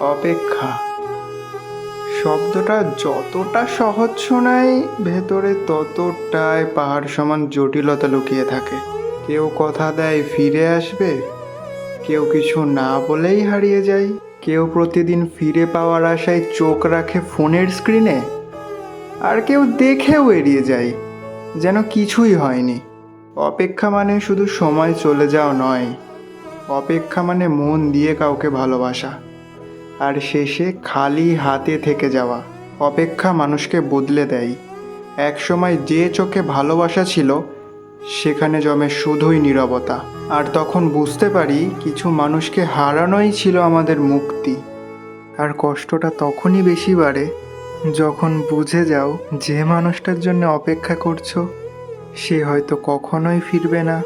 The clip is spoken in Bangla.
অপেক্ষা শব্দটা যতটা সহজ শোনায়, ভেতরে ততটাই পাহাড় সমান জটিলতা লুকিয়ে থাকে। কেউ কথা দেয় ফিরে আসবে, কেউ কিছু না বলেই হারিয়ে যায়, কেউ প্রতিদিন ফিরে পাওয়ার আশায় চোখ রাখে ফোনের স্ক্রিনে, আর কেউ দেখেও এড়িয়ে যায় যেন কিছুই হয়নি। অপেক্ষা মানে শুধু সময় চলে যাওয়া নয়, অপেক্ষা মানে মন দিয়ে কাউকে ভালোবাসা আর শেষে খালি হাতে থেকে যাওয়া। অপেক্ষা মানুষকে বদলে দেয়। এক সময় যে চোখে ভালোবাসা ছিল, সেখানে জমে শুধুই নীরবতা। আর তখন বুঝতে পারি কিছু মানুষকে হারানোই ছিল আমাদের মুক্তি। আর কষ্টটা তখনই বেশি বাড়ে যখন বুঝে যাও যে মানুষটার জন্য অপেক্ষা করছো সে হয়তো কখনোই ফিরবে না।